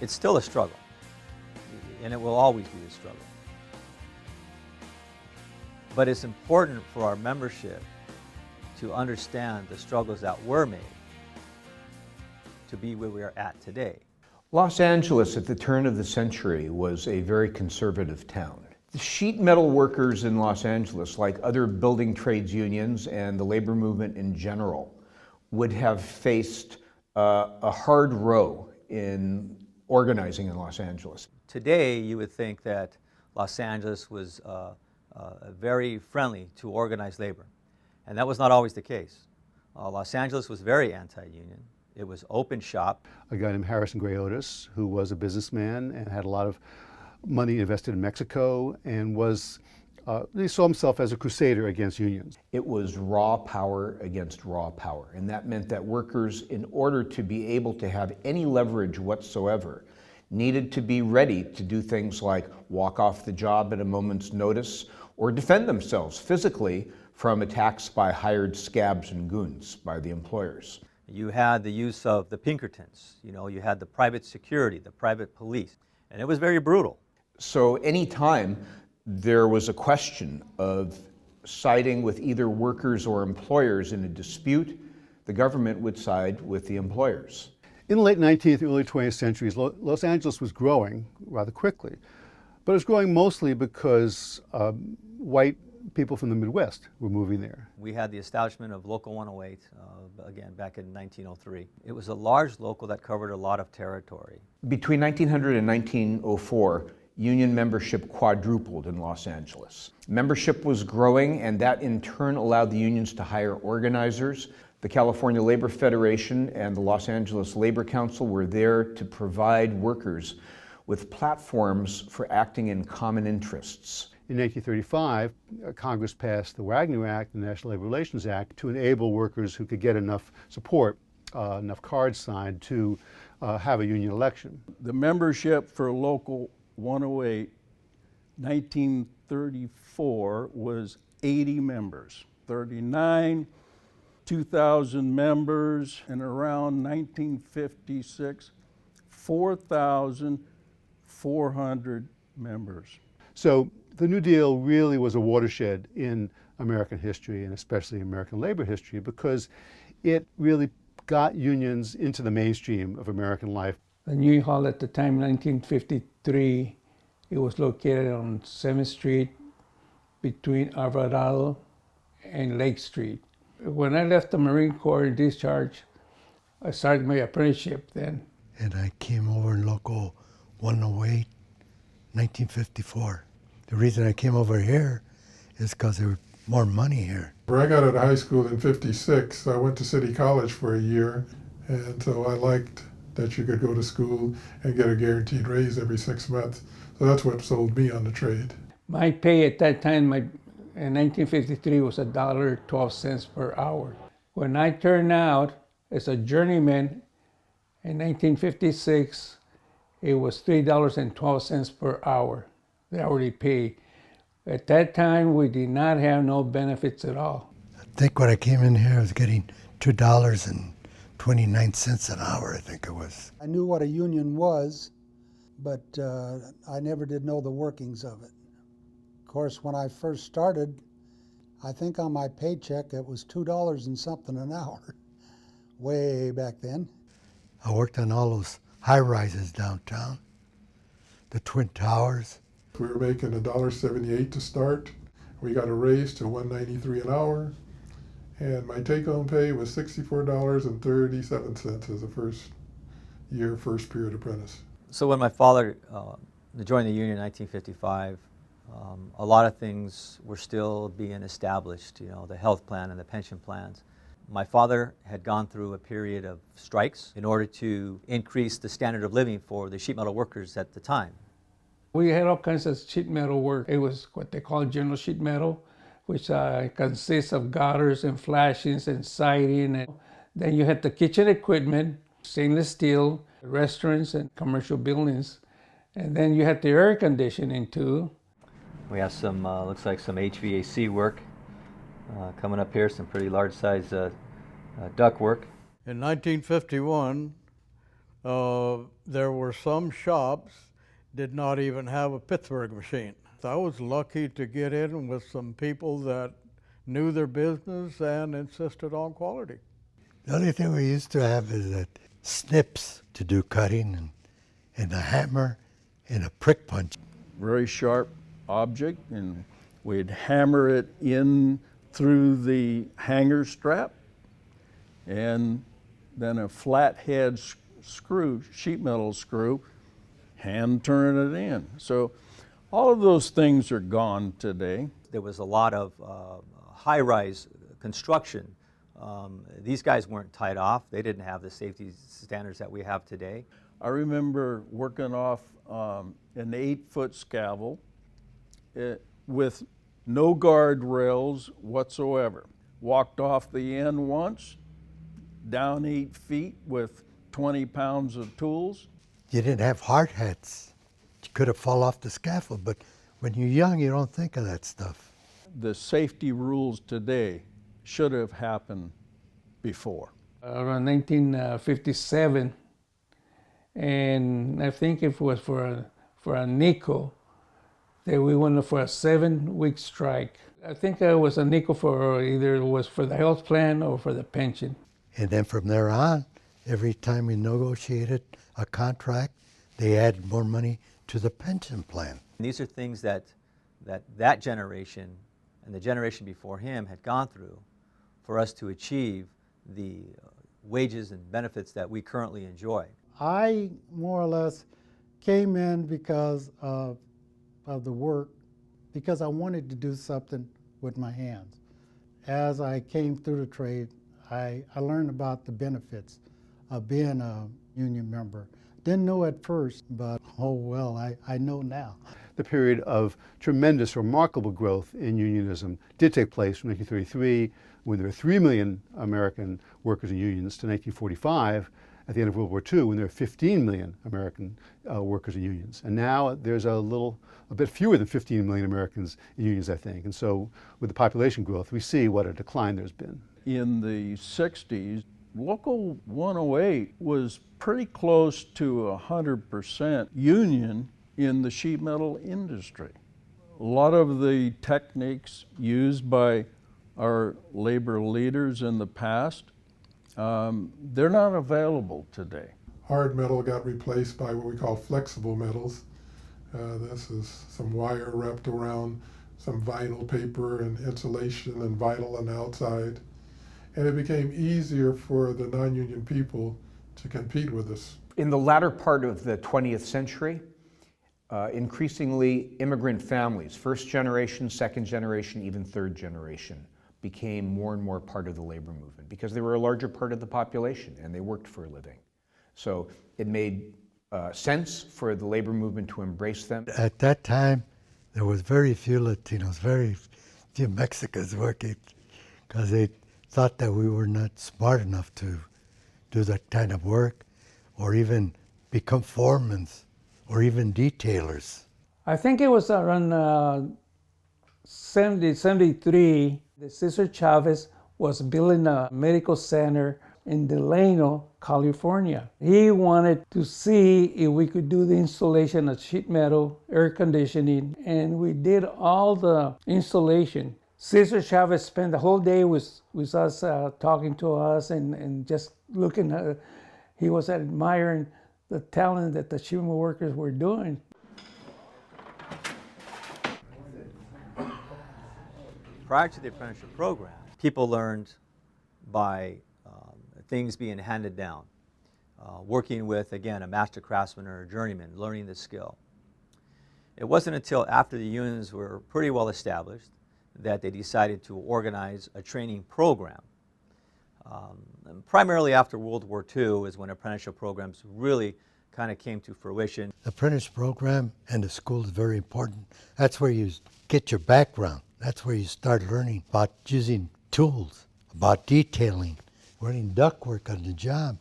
It's still a struggle, and it will always be a struggle. But it's important for our membership to understand the struggles that were made to be where we are at today. Los Angeles at the turn of the century was a very conservative town. The sheet metal workers in Los Angeles, like other building trades unions and the labor movement in general, would have faced a hard row in organizing in Los Angeles. Today, you would think that Los Angeles was very friendly to organized labor, and that was not always the case. Los Angeles was very anti-union. It was open shop. A guy named Harrison Gray Otis, who was a businessman and had a lot of money invested in Mexico, and he saw himself as a crusader against unions. It was raw power against raw power, and that meant that workers, in order to be able to have any leverage whatsoever, needed to be ready to do things like walk off the job at a moment's notice or defend themselves physically from attacks by hired scabs and goons by the employers. You had the use of the Pinkertons, you had the private security, the private police, and it was very brutal. So anytime there was a question of siding with either workers or employers in a dispute, the government would side with the employers. In the late 19th, early 20th centuries, Los Angeles was growing rather quickly, but it was growing mostly because white people from the Midwest were moving there. We had the establishment of Local 108, again, back in 1903. It was a large local that covered a lot of territory. Between 1900 and 1904, union membership quadrupled in Los Angeles. Membership was growing, and that in turn allowed the unions to hire organizers. The California Labor Federation and the Los Angeles Labor Council were there to provide workers with platforms for acting in common interests. In 1935, Congress passed the Wagner Act, the National Labor Relations Act, to enable workers who could get enough support, enough cards signed to have a union election. The membership for Local 108, 1934, was 80 members. 39, 2,000 members, and around 1956, 4,400 members. So the New Deal really was a watershed in American history, and especially American labor history, because it really got unions into the mainstream of American life. The New Hall at the time, 1953, it was located on 7th Street between Alvarado and Lake Street. When I left the Marine Corps in discharge, I started my apprenticeship then. And I came over in Local 108, 1954. The reason I came over here is because there was more money here. When I got out of high school in '56, I went to City College for a year, and so I liked that you could go to school and get a guaranteed raise every 6 months. So that's what sold me on the trade. My pay at that time, in 1953, was $1.12 per hour. When I turned out as a journeyman in 1956, it was $3.12 per hour, the hourly pay. At that time, we did not have no benefits at all. I think when I came in here, I was getting $2.29 an hour, I think it was. I knew what a union was, but I never did know the workings of it. Of course, when I first started, I think on my paycheck it was $2 and something an hour, way back then. I worked on all those high-rises downtown, the Twin Towers. We were making $1.78 to start. We got a raise to $1.93 an hour, and my take-home pay was $64.37 as a first period apprentice. So when my father joined the union in 1955, a lot of things were still being established, the health plan and the pension plans. My father had gone through a period of strikes in order to increase the standard of living for the sheet metal workers at the time. We had all kinds of sheet metal work. It was what they call general sheet metal, which consists of gutters and flashings and siding. And then you had the kitchen equipment, stainless steel, restaurants and commercial buildings. And then you had the air conditioning too. We have some, looks like some HVAC work coming up here, some pretty large size duct work. In 1951, There were some shops did not even have a Pittsburgh machine. I was lucky to get in with some people that knew their business and insisted on quality. The only thing we used to have is that snips to do cutting and a hammer and a prick punch. Very sharp object, and we'd hammer it in through the hanger strap, and then a flathead screw, sheet metal screw, hand turning it in. So all of those things are gone today. There was a lot of high-rise construction. These guys weren't tied off. They didn't have the safety standards that we have today. I remember working off an 8-foot scavel with no guardrails whatsoever. Walked off the end once, down 8 feet with 20 pounds of tools. You didn't have hard hats. You could have fall off the scaffold, but when you're young, you don't think of that stuff. The safety rules today should have happened before. Around 1957, and I think it was for a nickel that we went for a 7-week strike. I think it was a nickel for either it was for the health plan or for the pension. And then from there on, every time we negotiated a contract, they added more money to the pension plan. And these are things that generation and the generation before him had gone through for us to achieve the wages and benefits that we currently enjoy. I more or less came in because of the work, because I wanted to do something with my hands. As I came through the trade, I learned about the benefits of being a union member. Didn't know at first, but oh well, I know now. The period of tremendous, remarkable growth in unionism did take place from 1933, when there were 3 million American workers in unions, to 1945, at the end of World War II, when there were 15 million American workers in unions. And now there's a bit fewer than 15 million Americans in unions, I think. And so with the population growth, we see what a decline there's been. In the 60s, Local 108 was pretty close to 100% union in the sheet metal industry. A lot of the techniques used by our labor leaders in the past, they're not available today. Hard metal got replaced by what we call flexible metals. This is some wire wrapped around some vinyl paper and insulation and vinyl on the outside. And it became easier for the non-union people to compete with us. In the latter part of the 20th century, increasingly immigrant families, first generation, second generation, even third generation, became more and more part of the labor movement because they were a larger part of the population and they worked for a living. So it made sense for the labor movement to embrace them. At that time, there was very few Latinos, very few Mexicans working because they thought that we were not smart enough to do that kind of work or even become foremen or even detailers. I think it was around 73, the Cesar Chavez was building a medical center in Delano, California. He wanted to see if we could do the installation of sheet metal, air conditioning, and we did all the installation. Cesar Chavez spent the whole day with us, talking to us and just looking at, he was admiring the talent that the sheet metal workers were doing. Prior to the apprenticeship program, people learned by things being handed down, working with, again, a master craftsman or a journeyman, learning the skill. It wasn't until after the unions were pretty well established that they decided to organize a training program. Primarily after World War II is when apprenticeship programs really kind of came to fruition. The apprentice program and the school is very important. That's where you get your background. That's where you start learning about using tools, about detailing, learning ductwork on the job.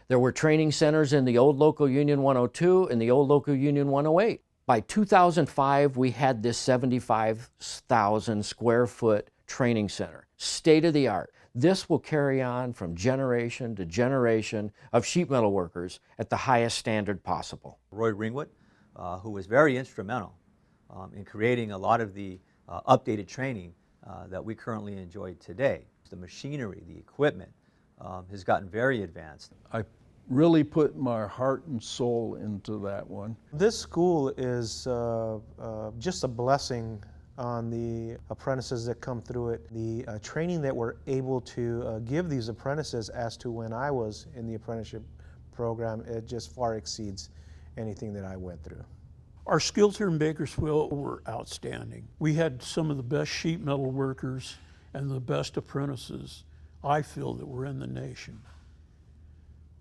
There were training centers in the old local Union 102 and the old local Union 108. By 2005, we had this 75,000 square foot training center, state of the art. This will carry on from generation to generation of sheet metal workers at the highest standard possible. Roy Ringwood, who was very instrumental in creating a lot of the updated training that we currently enjoy today. The machinery, the equipment has gotten very advanced. I really put my heart and soul into that one. This school is just a blessing on the apprentices that come through it. The training that we're able to give these apprentices as to when I was in the apprenticeship program, it just far exceeds anything that I went through. Our skills here in Bakersfield were outstanding. We had some of the best sheet metal workers and the best apprentices, I feel, that were in the nation.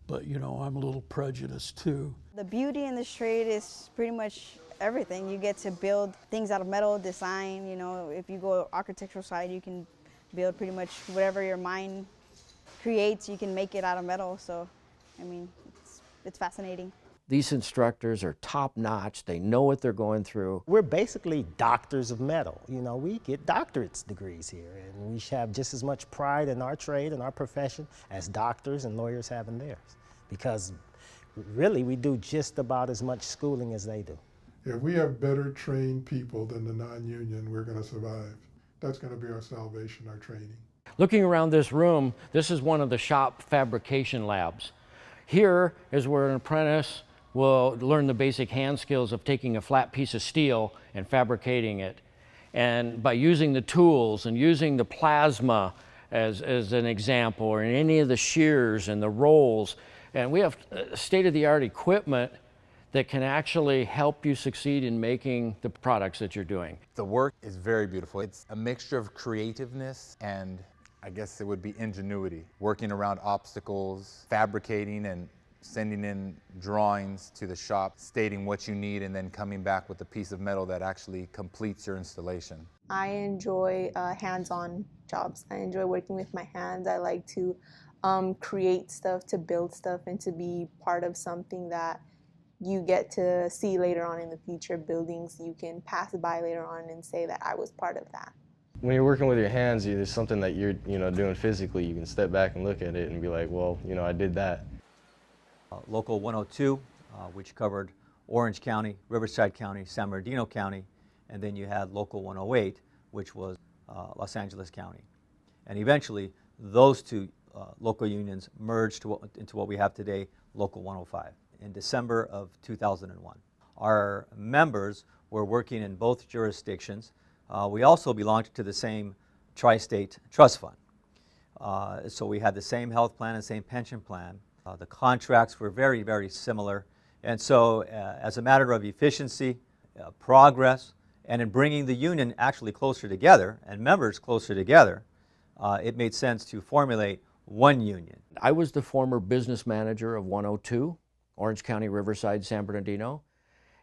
But you know, I'm a little prejudiced too. The beauty in this trade is pretty much everything. You get to build things out of metal, design, you know, if you go architectural side, you can build pretty much whatever your mind creates, you can make it out of metal. So, I mean, it's fascinating. These instructors are top-notch. They know what they're going through. We're basically doctors of metal. You know, we get doctorate degrees here, and we have just as much pride in our trade and our profession as doctors and lawyers have in theirs, because really we do just about as much schooling as they do. If we have better trained people than the non-union, we're going to survive. That's going to be our salvation, our training. Looking around this room, this is one of the shop fabrication labs. Here is where an apprentice will learn the basic hand skills of taking a flat piece of steel and fabricating it. And by using the tools and using the plasma as an example, or in any of the shears and the rolls, and we have state-of-the-art equipment that can actually help you succeed in making the products that you're doing. The work is very beautiful. It's a mixture of creativeness and I guess it would be ingenuity, working around obstacles, fabricating and sending in drawings to the shop, stating what you need, and then coming back with a piece of metal that actually completes your installation. I enjoy hands-on jobs. I enjoy working with my hands. I like to create stuff, to build stuff, and to be part of something that you get to see later on in the future, buildings you can pass by later on and say that I was part of that. When you're working with your hands, there's something that you're doing physically. You can step back and look at it and be like, well, I did that. Local 102, which covered Orange County, Riverside County, San Bernardino County, and then you had Local 108, which was Los Angeles County. And eventually, those two local unions merged into what we have today, Local 105, in December of 2001. Our members were working in both jurisdictions. We also belonged to the same tri-state trust fund. So we had the same health plan and same pension plan. The contracts were very, very similar. And so as a matter of efficiency, progress, and in bringing the union actually closer together and members closer together, it made sense to formulate one union. I was the former business manager of 102, Orange County, Riverside, San Bernardino,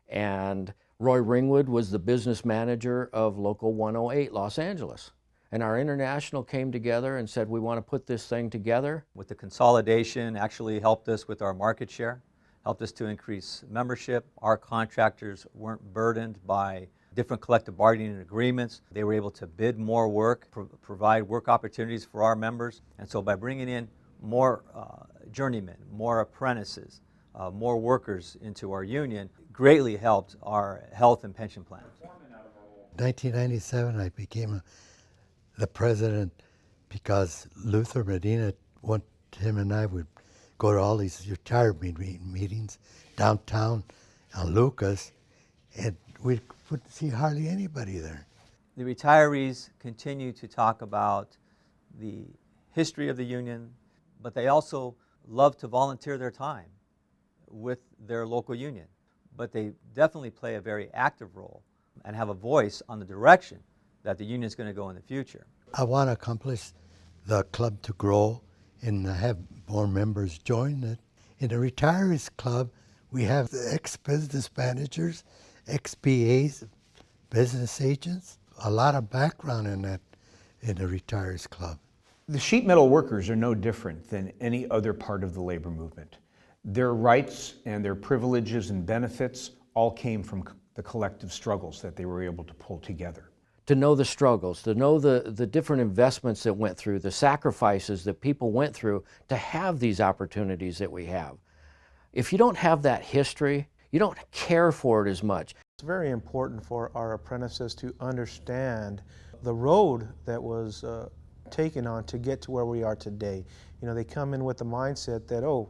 and Roy Ringwood was the business manager of Local 108, Los Angeles. And our international came together and said, we want to put this thing together. With the consolidation, actually helped us with our market share, helped us to increase membership. Our contractors weren't burdened by different collective bargaining agreements. They were able to bid more work, provide work opportunities for our members. And so by bringing in more journeymen, more apprentices, more workers into our union, greatly helped our health and pension plans. In 1997, I became the president because Luther Medina, him and I would go to all these retirement meetings downtown on Lucas, and we wouldn't see hardly anybody there. The retirees continue to talk about the history of the union, but they also love to volunteer their time with their local union. But they definitely play a very active role and have a voice on the direction that the union is going to go in the future. I want to accomplish the club to grow and have more members join it. In the retirees club, we have the ex-business managers, ex-PAs, business agents, a lot of background in that in the retirees club. The sheet metal workers are no different than any other part of the labor movement. Their rights and their privileges and benefits all came from the collective struggles that they were able to pull together. to know the struggles, to know the different investments that went through, the sacrifices that people went through to have these opportunities that we have. If you don't have that history, you don't care for it as much. It's very important for our apprentices to understand the road that was taken on to get to where we are today. You know, they come in with the mindset that, oh,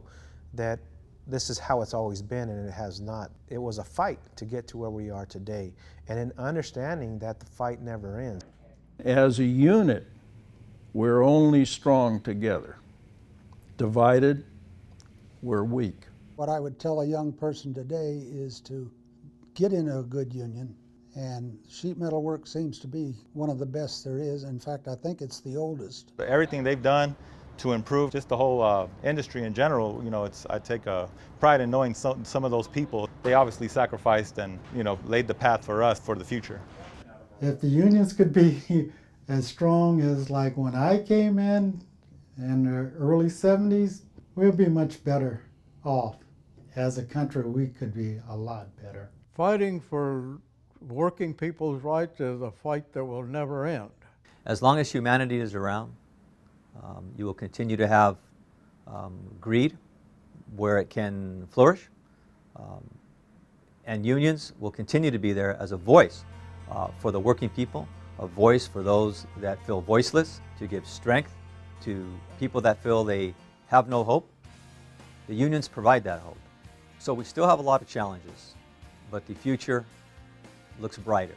that this is how it's always been, and it has not. It was a fight to get to where we are today, and in understanding that the fight never ends. As a unit, we're only strong together. Divided, we're weak. What I would tell a young person today is to get in a good union, and sheet metal work seems to be one of the best there is. In fact, I think it's the oldest. Everything they've done to improve just the whole industry in general, you know, I take pride in knowing some of those people. They obviously sacrificed and, you know, laid the path for us for the future. If the unions could be as strong as like when I came in the early 70s, we'd be much better off. As a country, we could be a lot better. Fighting for working people's rights is a fight that will never end. As long as humanity is around, you will continue to have greed where it can flourish, and unions will continue to be there as a voice for the working people, a voice for those that feel voiceless, to give strength to people that feel they have no hope. The unions provide that hope. So we still have a lot of challenges, but the future looks brighter.